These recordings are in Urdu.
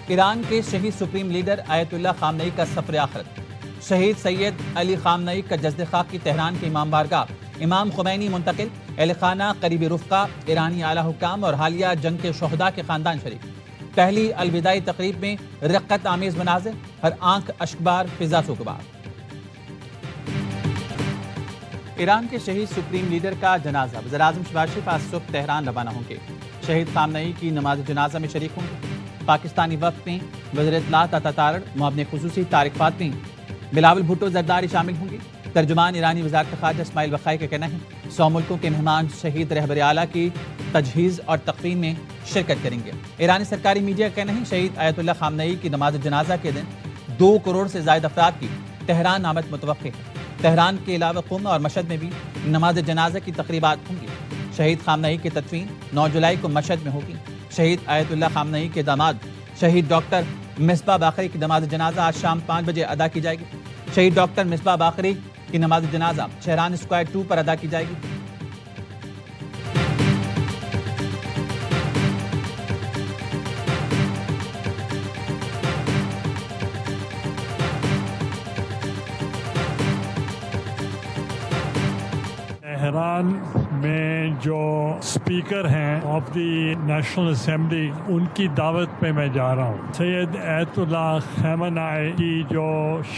ایران کے شہید سپریم لیڈر آیت اللہ خامنئی کا سفر آخرت۔ شہید سید علی خامنئی کا جسد خاک کی تہران کے امام بارگاہ امام خمینی منتقل، اہل خانہ، قریبی رفقا، ایرانی اعلیٰ حکام اور حالیہ جنگ کے شہداء کے خاندان شریک۔ پہلی الوداعی تقریب میں رقت آمیز مناظر، ہر آنکھ اشکبار، فضا سوگوار۔ ایران کے شہید سپریم لیڈر کا جنازہ وزیراعظم شہباز شریف آج صبح تہران روانہ ہوں گے۔ شہید خامنئی کی نماز جنازہ میں شریک ہوں گے۔ پاکستانی وفد میں وزیر اطلاعات عطا تارڑ، معاون خصوصی طارق فاطمی، بلاول بھٹو زرداری شامل ہوں گے۔ ترجمان ایرانی وزارت خارجہ اسماعیل بقائی کا کہنا ہے 100 ملکوں کے مہمان شہید رہبر اعلیٰ کی تجہیز اور تکفین میں شرکت کریں گے۔ ایرانی سرکاری میڈیا کا کہنا ہے شہید آیت اللہ خامنئی کی نماز جنازہ کے دن 2 کروڑ سے زائد افراد کی تہران آمد متوقع ہے۔ تہران کے علاوہ قم اور مشہد میں بھی نماز جنازہ کی تقریبات ہوں گی۔ شہید خامنئی کی تدفین 9 جولائی کو مشہد میں ہوگی۔ شہید آیت اللہ خامنئی کے داماد شہید ڈاکٹر مصباح باقری کی نماز جنازہ آج شام 5 بجے ادا کی جائے گی۔ شہید ڈاکٹر مصباح باقری کی نماز جنازہ شہران اسکوائر 2 پر ادا کی جائے گی۔ تہران میں جو اسپیکر ہیں آف دی نیشنل اسمبلی، ان کی دعوت پہ میں جا رہا ہوں۔ سید آیت اللہ خامنئی کی جو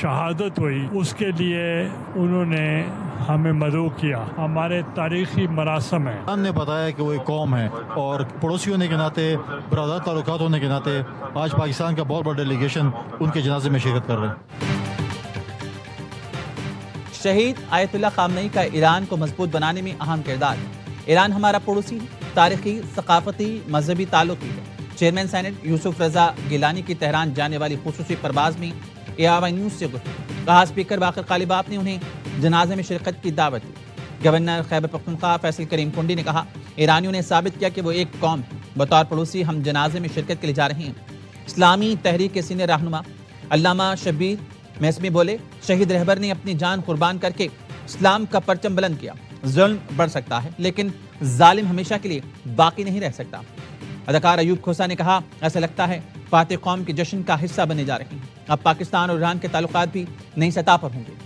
شہادت ہوئی اس کے لیے انہوں نے ہمیں مدعو کیا۔ ہمارے تاریخی مراسم ہیں۔ ہم نے بتایا کہ وہ ایک قوم ہے اور پڑوسی ہونے کے ناطے، برادر تعلقات ہونے کے ناطے آج پاکستان کا بہت بڑا ڈیلیگیشن ان کے جنازے میں شرکت کر رہے ہیں۔ شہید آیت اللہ خامنئی کا ایران کو مضبوط بنانے میں اہم کردار ہے۔ ایران ہمارا پڑوسی تاریخی، ثقافتی، مذہبی تعلق ہی ہے۔ چیئرمین سینٹ یوسف رضا گیلانی کی تہران جانے والی خصوصی پرواز میں ARY نیوز سے گفتگو کہا اسپیکر باقر غالباف نے انہیں جنازے میں شرکت کی دعوت دی۔ گورنر خیبر پختونخوا فیصل کریم کنڈی نے کہا ایرانیوں نے ثابت کیا کہ وہ ایک قوم ہے۔ بطور پڑوسی ہم جنازے میں شرکت کے لیے جا رہے ہیں۔ اسلامی تحریک کے سینئر رہنما علامہ شبیر میسمی بولے شہید رہبر نے اپنی جان قربان کر کے اسلام کا پرچم بلند کیا۔ ظلم بڑھ سکتا ہے لیکن ظالم ہمیشہ کے لیے باقی نہیں رہ سکتا۔ اداکار ایوب کھوسا نے کہا ایسا لگتا ہے فاتح قوم کے جشن کا حصہ بننے جا رہے ہیں۔ اب پاکستان اور ایران کے تعلقات بھی نئی سطح پر ہوں گے۔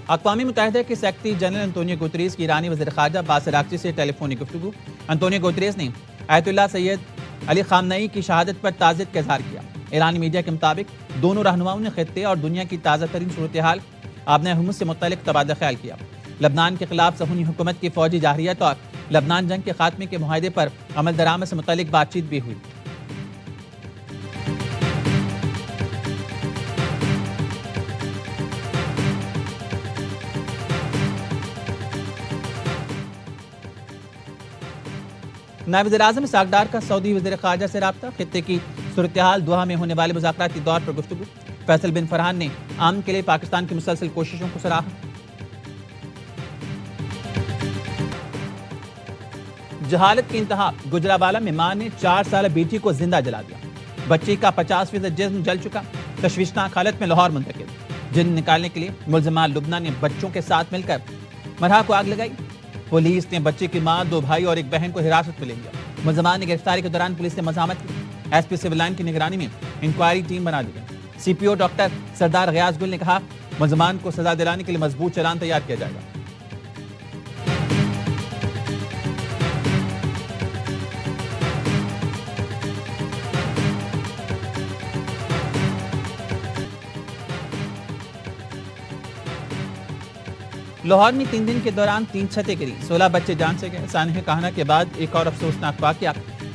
اقوام متحدہ کے سیکرٹری جنرل انتونیو گوتریز کی ایرانی وزیر خارجہ عباس عراقچی سے ٹیلی فونک گفتگو۔ انتونیو گوتریز نے آیت اللہ سید علی خامنئی کی شہادت پر تعزیت کا اظہار کیا۔ ایرانی میڈیا کے مطابق دونوں رہنماؤں نے خطے اور دنیا کی تازہ ترین صورتحال آبنۂ ہرمز سے متعلق تبادلہ خیال کیا۔ لبنان کے خلاف صہیونی حکومت کی فوجی جارحیت اور لبنان جنگ کے خاتمے کے معاہدے پر عمل درآمد سے متعلق بات چیت بھی ہوئی۔ نائب وزیر اعظم اسحاق ڈار کا سعودی وزیر خارجہ سے رابطہ، خطے کی صورتحال، دوحہ میں ہونے والے مذاکراتی دور پر گفتگو۔ فیصل بن فرحان نے امن کے لیے پاکستان کی مسلسل کوششوں کو سراہا۔ جہالت کی انتہا، گجرانوالہ میں ماں نے 4 سالہ بیٹی کو زندہ جلا دیا۔ بچی کا 50% جسم جل چکا، تشویشناک حالت میں لاہور منتقل۔ جن نکالنے کے لیے ملزمان لبنہ نے بچوں کے ساتھ مل کر مرحا کو آگ لگائی۔ پولیس نے بچے کی ماں، 2 بھائی اور 1 بہن کو حراست میں لے لیا۔ ملزمان نے گرفتاری کے دوران پولیس نے مزاحمت کی۔ ایس پی سول لائن کی نگرانی میں انکوائری ٹیم بنا دی گئی۔ CPO ڈاکٹر سردار غیاث گل نے کہا ملزمان کو سزا دلانے کے لیے مضبوط چلان تیار کیا جائے گا۔ لاہور میں 3 دن کے دوران 3 چھتیں گری، 16 بچے جان سے گئے۔ سانحہ کہانہ کے بعد ایک اور افسوسناک واقعہ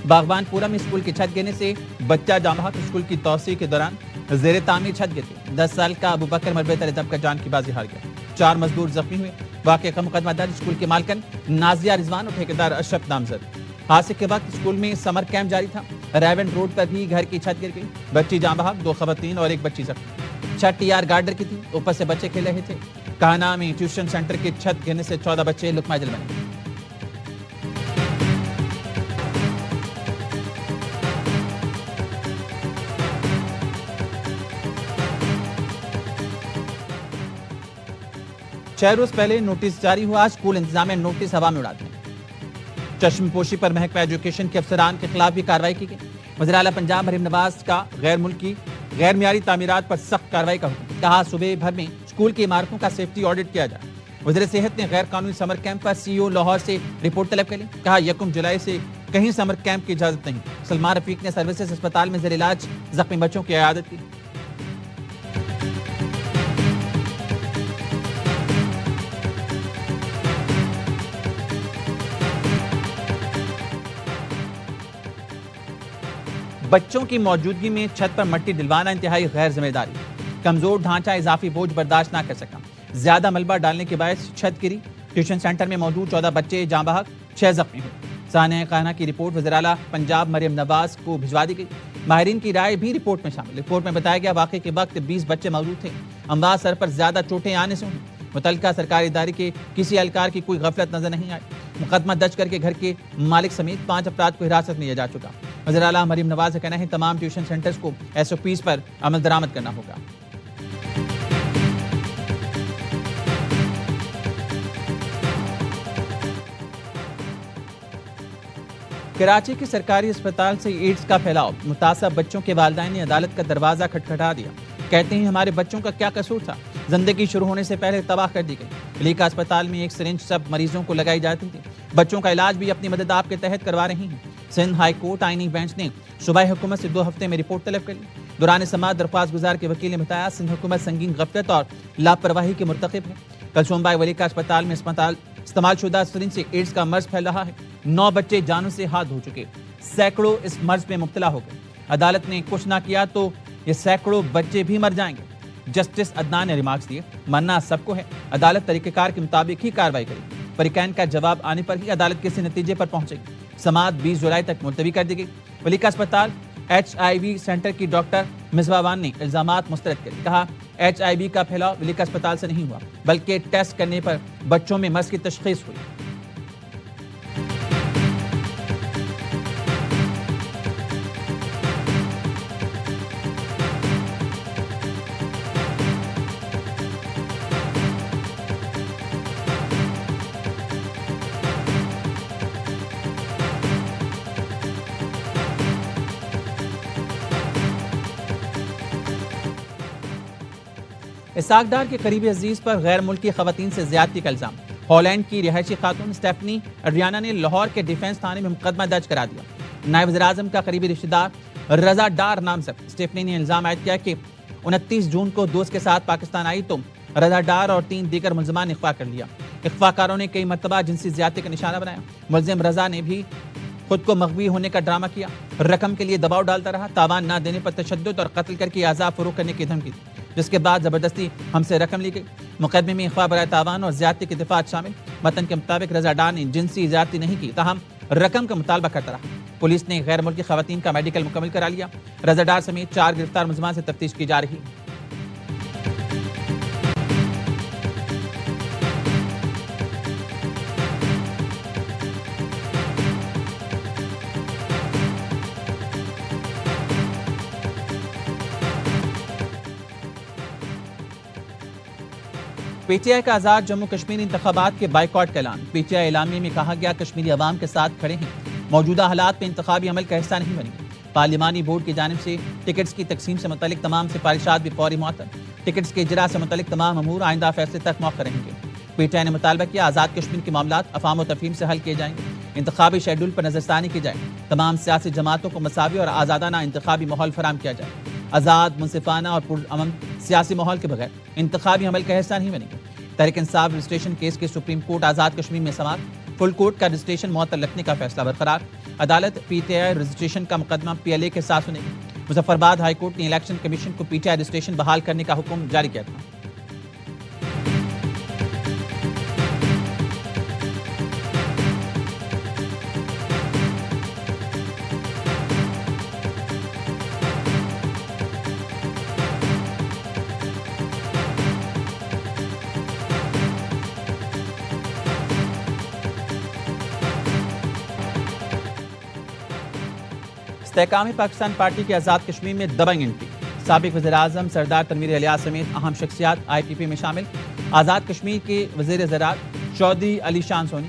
باغبان پورہ میں اسکول کی چھت گرنے سے بچہ جاں بحق۔ اسکول کی توسیع کے دوران زیر تعمیر چھت گر گئی۔ 10 سال کا ابو بکر مربیت الادب کا جان کی بازی ہار گیا۔ 4 مزدور زخمی ہوئے۔ واقعے کا مقدمہ درج، اسکول کے مالکن نازیہ رضوان اور ٹھیکیدار اشرف نامزد۔ حادثے کے وقت اسکول میں سمر کیمپ جاری تھا۔ ریونڈ روڈ پر بھی گھر کی چھت گر گئی، بچی جاں بحق، 2 خواتین اور 1 بچی زخمی۔ چھت TR گارڈر کی تھی، اوپر سے بچے کھیل رہے تھے۔ کہانا میں ٹیوشن سینٹر کی چھت گرنے سے 14 بچے لقمہ اجل بنے۔ 6 روز پہلے نوٹس جاری ہوا، اسکول انتظامیہ نے نوٹس ہوا میں اڑا دیا۔ چشم پوشی پر محکمہ ایجوکیشن کے افسران کے خلاف بھی کارروائی کی گئی۔ وزیر اعلیٰ پنجاب مریم نواز کا غیر ملکی غیر معیاری تعمیرات پر سخت کارروائی کا حکم، کہا صوبے بھر میں اسکول کی عمارتوں کا سیفٹی آڈٹ کیا جائے۔ وزیر صحت نے غیر قانونی سمر کیمپ پر سی او لاہور سے رپورٹ طلب کر لی، کہا 1 جولائی سے کہیں سمر کیمپ کی اجازت نہیں۔ سلمان رفیق نے سروسز اسپتال میں زیر علاج زخمی بچوں کی عیادت کی۔ بچوں کی موجودگی میں چھت پر مٹی ڈلوانا انتہائی غیر ذمہ داری، کمزور ڈھانچہ اضافی بوجھ برداشت نہ کر سکا، زیادہ ملبہ ڈالنے کے باعث چھت گری، ٹیوشن سینٹر میں موجود 14 بچے جاں بحق، 6 زخمی ہوئے۔ سانحہ خانہ کی رپورٹ وزیر اعلیٰ پنجاب مریم نواز کو بھجوا دی گئی۔ ماہرین کی رائے بھی رپورٹ میں شامل۔ رپورٹ میں بتایا گیا واقعے کے وقت 20 بچے موجود تھے، اموات سر پر زیادہ چوٹیں آنے سے ہوئی۔ متعلقہ سرکاری ادارے کے کسی اہلکار کی کوئی غفلت نظر نہیں آئی۔ مقدمہ درج کر کے گھر کے مالک سمیت 5 افراد کو حراست میں لیا جا چکا۔ وزیر اعلیٰ مریم نواز کا کہنا ہے تمام ٹیوشن سینٹرز کو SOPs پر عمل درآمد کرنا ہوگا۔ کراچی کے سرکاری اسپتال سے ایڈز کا پھیلاؤ، متاثرہ بچوں کے والدین نے عدالت کا دروازہ کھٹکھٹا دیا، کہتے ہیں ہمارے بچوں کا کیا قصور تھا، زندگی شروع ہونے سے پہلے تباہ کر دی گئی۔ علیقہ اسپتال میں ایک سرنج سب مریضوں کو لگائی جاتی تھی، بچوں کا علاج بھی اپنی مدد آپ کے تحت کروا رہی ہیں۔ سندھ ہائی کورٹ آئینی بینچ نے صوبائی حکومت سے 2 ہفتے میں رپورٹ طلب کر لی۔ دوران سماعت درخواست گزار کے وکیل نے بتایا سندھ حکومت سنگین غفلت اور لاپرواہی کے مرتکب ہے۔ کلثوم بائی ولیکا اسپتال میں استعمال شدہ سرنج سے ایڈز کا مرض پھیل رہا ہے، 9 بچے جانوں سے ہاتھ دھو چکے، سینکڑوں اس مرض میں مبتلا ہو گئے۔ عدالت نے کچھ نہ کیا تو یہ سینکڑوں بچے بھی مر جائیں گے۔ جسٹس عدنان نے ریمارکس دیے، مرنا سب کو ہے، عدالت طریقہ کار کے مطابق ہی کارروائی کرے گی، فریقین کا جواب آنے پر ہی عدالت کسی نتیجے پر پہنچے گی۔ سماعت 20 جولائی تک ملتوی کر دی گئی۔ ولیکا اسپتال HIV سینٹر کی ڈاکٹر مصباح وان نے الزامات مسترد کر کہا HIV کا پھیلاؤ ولیکا اسپتال سے نہیں ہوا، بلکہ ٹیسٹ کرنے پر بچوں میں مرض کی تشخیص ہوئی۔ اسحاق ڈار کے قریبی عزیز پر غیر ملکی خواتین سے زیادتی کا الزام، ہالینڈ کی رہائشی خاتون اسٹیفنی اڈریانا نے لاہور کے ڈیفنس تھانے میں مقدمہ درج کرا دیا۔ نائب وزیر اعظم کا قریبی رشتہ دار رضا ڈار نامزد اسٹیفنی نے الزام عائد کیا کہ 29 جون کو دوست کے ساتھ پاکستان آئی تو رضا ڈار اور 3 دیگر ملزمان نے اغوا کر لیا۔ اغوا کاروں نے کئی مرتبہ جنسی زیادتی کا نشانہ بنایا۔ ملزم رضا نے بھی خود کو مغوی ہونے کا ڈرامہ کیا، رقم کے لیے دباؤ ڈالتا رہا، تاوان نہ دینے پر تشدد اور قتل کر کے اعضاء فروخت کرنے کی دھمکی دی، جس کے بعد زبردستی ہم سے رقم لی گئی۔ مقدمے میں اغوا برائے تاوان اور زیادتی کے دفعات شامل۔ متن کے مطابق رضا ڈار نے جنسی زیادتی نہیں کی، تاہم رقم کا مطالبہ کرتا رہا۔ پولیس نے غیر ملکی خواتین کا میڈیکل مکمل کرا لیا۔ رضا ڈار سمیت 4 گرفتار ملزمان سے تفتیش کی جا رہی ہے۔ PTI کا آزاد جموں کشمیر انتخابات کے بائیکاٹ کا اعلان۔ PTI اعلامیے میں کہا گیا کشمیری عوام کے ساتھ کھڑے ہیں، موجودہ حالات میں انتخابی عمل کا حصہ نہیں بنیں گے۔ پارلیمانی بورڈ کی جانب سے ٹکٹس کی تقسیم سے متعلق تمام سفارشات بھی فوری معطل، ٹکٹس کے اجراء سے متعلق تمام امور آئندہ فیصلے تک موخر رہیں گے۔ PTI نے مطالبہ کیا آزاد کشمیر کے معاملات افہام و تفہیم سے حل کیے جائیں گے، انتخابی شیڈول پر نظر ثانی کی جائے، تمام سیاسی جماعتوں کو مساوی اور آزادانہ انتخابی ماحول فراہم کیا جائے، آزاد منصفانہ اور پرامن سیاسی ماحول کے بغیر انتخابی عمل کا حصہ نہیں بنیں گے۔ تحریک انصاف رجسٹریشن کیس کے سپریم کورٹ آزاد کشمیر میں سماعت، فل کورٹ کا رجسٹریشن معطل رکھنے کا فیصلہ برقرار، عدالت PTI رجسٹریشن کا مقدمہ PLA کے ساتھ سنے گی۔ مظفرآباد ہائی کورٹ نے الیکشن کمیشن کو PTI رجسٹریشن بحال کرنے کا حکم جاری کیا تھا۔ استحکام پاکستان پارٹی کی آزاد کشمیر میں دبنگ انٹری، سابق وزیر اعظم سردار تنویر الیاس سمیت اہم شخصیات IPP میں شامل. آزاد کشمیر کے وزیر زراعت چودھری علی شان سونی،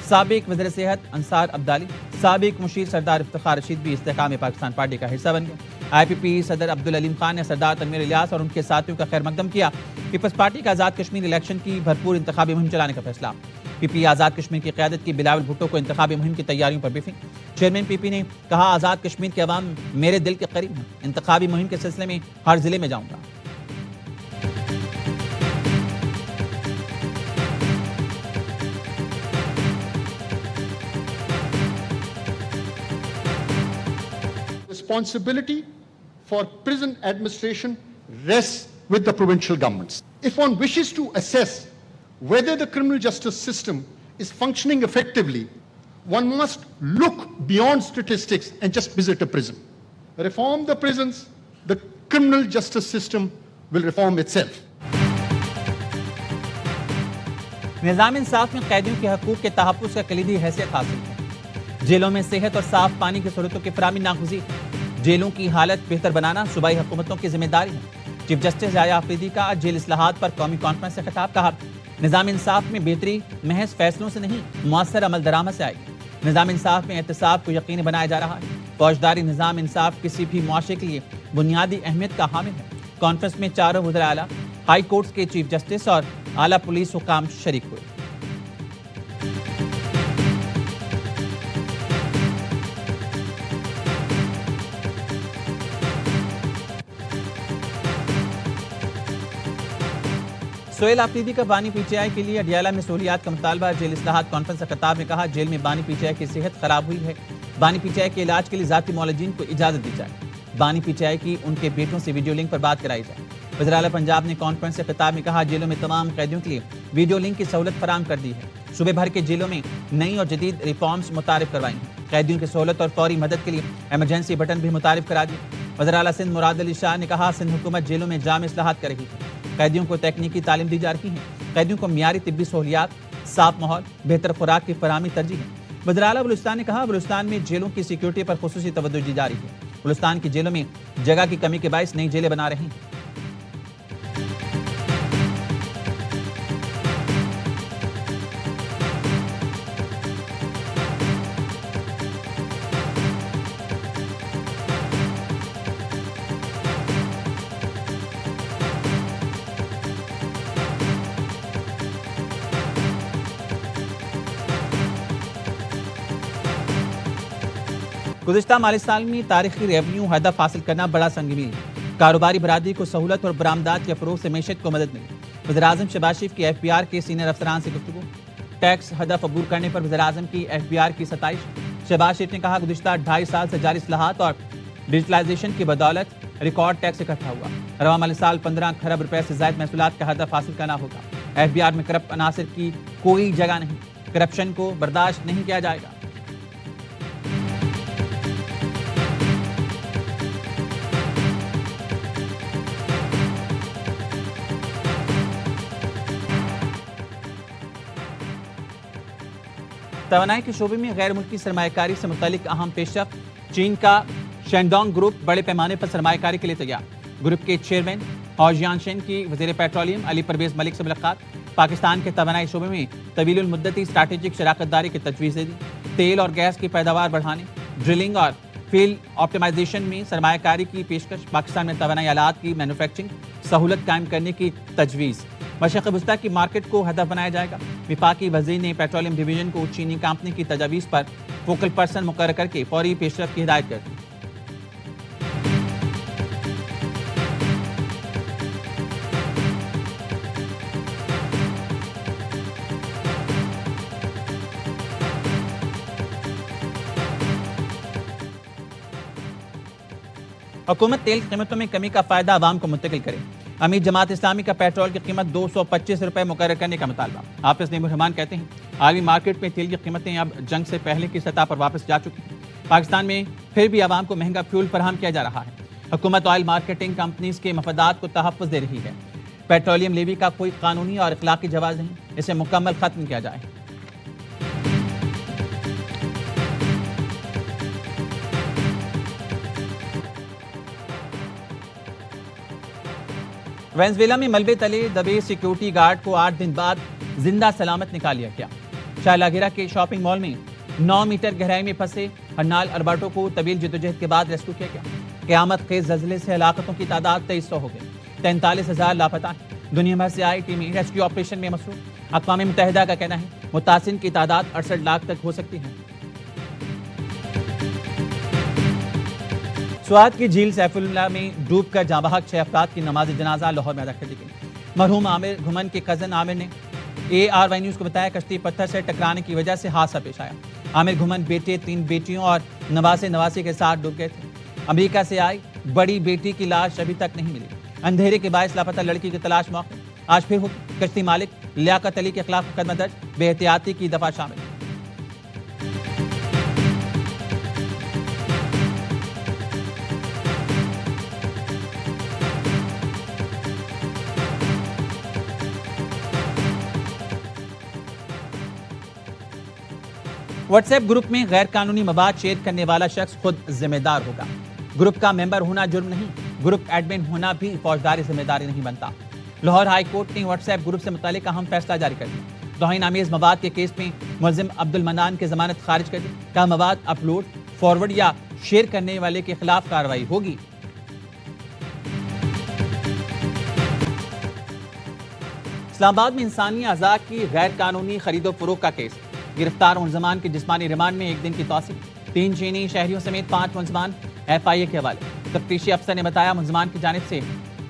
سابق وزیر صحت انصار عبدالی، سابق مشیر سردار افتخار رشید بھی استحکام پاکستان پارٹی کا حصہ بن گئے. IPP صدر عبدالعلیم خان نے سردار تنویر الیاس اور ان کے ساتھیوں کا خیر مقدم کیا. پیپلز پارٹی کا آزاد کشمیر الیکشن کی بھرپور انتخابی مہم چلانے کا فیصلہ. PP آزاد کشمیر کی قیادت کی بلاول بھٹو کو انتخابی مہم کی تیاریوں پر بریفنگ. چیئرمین PP نے کہا آزاد کشمیر کے عوام میرے دل کے قریب ہیں، انتخابی مہم کے سلسلے میں ہر ضلع میں جاؤں گا. Responsibility for prison administration rests with the provincial governments. If one wishes to assess whether the criminal justice system is functioning effectively, one must look beyond statistics and just visit a prison. Reform the prisons, the criminal justice system will reform itself. نظام انصاف میں قیدیوں کے حقوق کے تحفظ کا کلیدی حیثیت حاصل ہے. جیلوں میں صحت اور صاف پانی کی سہولتوں کی فراہمی ناگزیر ہے. جیلوں کی حالت بہتر بنانا صوبائی حکومتوں کی ذمہ داری ہے. چیف جسٹس یحییٰ آفریدی کا جیل اصلاحات پر قومی کانفرنس سے خطاب. کہا نظام انصاف میں بہتری محض فیصلوں سے نہیں، مؤثر عمل درآمد سے آئے گی. نظام انصاف میں احتساب کو یقینی بنایا جا رہا ہے. فوجداری نظام انصاف کسی بھی معاشرے کے لیے بنیادی اہمیت کا حامل ہے. کانفرنس میں چاروں وزراء اعلیٰ، ہائی کورٹس کے چیف جسٹس اور اعلیٰ پولیس حکام شریک ہوئے. سہیل آفریدی کا بانی PTI کے لیے اڈیالہ میں سہولیات کا مطالبہ. جیل اصلاحات کانفرنس سے خطاب میں کہا جیل میں بانی PTI کی صحت خراب ہوئی ہے. بانی PTI کے علاج کے لیے ذاتی معالجین کو اجازت دی جائے. بانی PTI کی ان کے بیٹوں سے ویڈیو لنک پر بات کرائی جائے. وزیر اعلیٰ پنجاب نے کانفرنس سے خطاب میں کہا جیلوں میں تمام قیدیوں کے لیے ویڈیو لنک کی سہولت فراہم کر دی ہے. صوبے بھر کے جیلوں میں نئی اور جدید ریفارمز متعارف کروائی ہیں. قیدیوں کی سہولت اور فوری مدد کے لیے ایمرجنسی بٹن بھی متعارف کرا دیے. وزیر اعلیٰ سندھ مراد علی شاہ نے کہا سندھ حکومت جیلوں میں جامع اصلاحات کر رہی ہے. قیدیوں کو تکنیکی تعلیم دی جا رہی ہے. قیدیوں کو معیاری طبی سہولیات، صاف ماحول، بہتر خوراک کی فراہمی ترجیح ہے. وزیر اعلیٰ بلوچستان نے کہا بلوچستان میں جیلوں کی سیکیورٹی پر خصوصی توجہ دی جا رہی ہے. بلوچستان کی جیلوں میں جگہ کی کمی کے باعث نئی جیلیں بنا رہی ہیں. گزشتہ مالی سال میں تاریخی ریونیو ہدف حاصل کرنا بڑا سنگین ہے. کاروباری برادری کو سہولت اور برآمدات کے فروغ سے معیشت کو مدد ملی. وزیر اعظم شہباز شریف کی FBR کے سینئر افسران سے گفتگو. ٹیکس ہدف عبور کرنے پر وزیر اعظم کی FBR کی ستائش. شہباز شریف نے کہا گزشتہ 2.5 سال سے جاری اصلاحات اور ڈیجیٹلائزیشن کی بدولت ریکارڈ ٹیکس اکٹھا ہوا. رواں مالی سال 15 کھرب روپے سے زائد محصولات کا ہدف حاصل کرنا ہوگا. FBR میں کرپٹ عناصر کی کوئی جگہ نہیں. کرپشن کو برداشت نہیں کیا جائے گا. توانائی کے شعبے میں غیر ملکی سرمایہ کاری سے متعلق اہم پیش رفت. چین کا شینڈانگ گروپ بڑے پیمانے پر سرمایہ کاری کے لیے تیار. گروپ کے چیئرمین اور جیانشین کی وزیر پیٹرولیم علی پرویز ملک سے ملاقات. پاکستان کے توانائی شعبے میں طویل المدتی اسٹریٹجک شراکت داری کی تجویز دے دی. تیل اور گیس کی پیداوار بڑھانے، ڈرلنگ اور فیلڈ آپٹیمائزیشن میں سرمایہ کاری کی پیشکش. پاکستان میں توانائی آلات کی مینوفیکچرنگ سہولت قائم کرنے کی تجویز. مشرق وسطیٰ کی مارکیٹ کو ہدف بنایا جائے گا. وفاقی وزیر نے پیٹرولیم ڈویژن کو چینی کمپنی کی تجاویز پر فوکل پرسن مقرر کر کے فوری پیش رفت کی ہدایت کر دی. حکومت تیل کی قیمتوں میں کمی کا فائدہ عوام کو منتقل کرے. امیر جماعت اسلامی کا پیٹرول کی قیمت 225 روپے مقرر کرنے کا مطالبہ. حافظ نعیم الرحمان کہتے ہیں عالمی مارکیٹ میں تیل کی قیمتیں اب جنگ سے پہلے کی سطح پر واپس جا چکی ہیں. پاکستان میں پھر بھی عوام کو مہنگا فیول فراہم کیا جا رہا ہے. حکومت آئل مارکیٹنگ کمپنیز کے مفادات کو تحفظ دے رہی ہے. پیٹرولیم لیوی کا کوئی قانونی اور اخلاقی جواز نہیں. اسے مکمل ختم کیا جائے. وینزویلا میں ملبے تلے دبے سیکیورٹی گارڈ کو 8 دن بعد زندہ سلامت نکال لیا گیا۔ شائلا گیرا کے شاپنگ مال میں 9 میٹر گہرائی میں پھنسے ہرنال ارباٹو کو طویل جدوجہد کے بعد ریسکیو کیا گیا۔ قیامت خیز زلزلے سے ہلاکتوں کی تعداد 2300 ہو گئی، 43,000 لاپتہ ہیں۔ دنیا بھر سے آئی ٹیمیں ریسکیو آپریشن میں مصروف۔ اقوام متحدہ کا کہنا ہے متاثرین کی تعداد 68 لاکھ تک ہو سکتی ہے۔ سوات کی جھیل سیف اللہ میں ڈوب کر جاں بحق 6 افراد کی نماز جنازہ لاہور میں ادا کر دی گئی۔ مرحوم عامر گھمن کے کزن عامر نے ARY نیوز کو بتایا کشتی پتھر سے ٹکرانے کی وجہ سے حادثہ پیش آیا۔ عامر گھمن بیٹے، 3 بیٹیوں اور نواسی کے ساتھ ڈوب گئے تھے۔ امریکہ سے آئی بڑی بیٹی کی لاش ابھی تک نہیں ملی۔ اندھیرے کے باعث لاپتہ لڑکی کی تلاش موقع۔ آج پھر کشتی مالک لیاقت علی کے خلاف مقدمہ درج، بے احتیاطی کی دفعہ شامل۔ واٹس ایپ گروپ میں غیر قانونی مواد شیئر کرنے والا شخص خود ذمہ دار ہوگا۔ گروپ کا ممبر ہونا جرم نہیں، گروپ ایڈمن ہونا بھی فوجداری ذمہ داری نہیں بنتا۔ لاہور ہائی کورٹ نے واٹس ایپ گروپ سے متعلق اہم فیصلہ جاری کر دیا۔ توہین آمیز مواد کے کیس میں ملزم عبد المنان کی ضمانت خارج کر دی۔ کہا مواد اپلوڈ، فارورڈ یا شیئر کرنے والے کے خلاف کارروائی ہوگی۔ اسلام آباد میں انسانی اعضاء کی غیر قانونی خرید و فروخت کا کیس۔ گرفتار ملزمان کی جسمانی ریمانڈ میں 1 دن کی توسیع۔ 3 چینی شہریوں سمیت 5 ملزمان FIA کے حوالے۔ تفتیشی افسر نے بتایا ملزمان کی جانب سے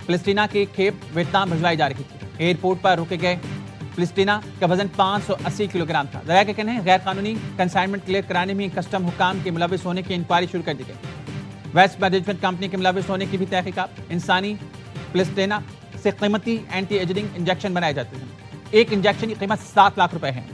فلسطینہ کی کھیپ ویتنام بھجوائی جا رہی تھی۔ ایئرپورٹ پر روکے گئے فلسطینہ کا وزن 580 کلو گرام تھا۔ ذرائع کا کہنا ہے غیر قانونی کنسائنمنٹ کلیئر کرانے میں کسٹم حکام کے ملوث ہونے کی انکوائری شروع کر دی گئی۔ ویسٹ مینجمنٹ کمپنی کے ملوث ہونے کی بھی تحقیقات۔ انسانی فلسطینہ سے قیمتی اینٹی ایجنگ انجیکشن بنائے جاتے ہیں۔ ایک انجیکشن کی قیمت 7 لاکھ روپے ہے۔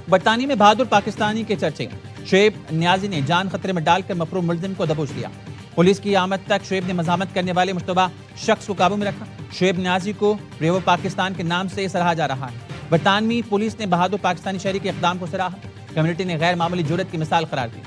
برطانیہ میں بہادر پاکستانی کے چرچے۔ شعیب نیازی نے جان خطرے میں ڈال کر مفروض ملزم کو دبوچ لیا۔ پولیس کی آمد تک شعیب نے مزاحمت کرنے والے مشتبہ شخص کو قابو میں رکھا۔ شعیب نیازی کو ریو پاکستان کے نام سے سراہا جا رہا ہے۔ برطانوی پولیس نے بہادر پاکستانی شہری کے اقدام کو سراہا۔ کمیونٹی نے غیر معمولی جرأت کی مثال قرار دی۔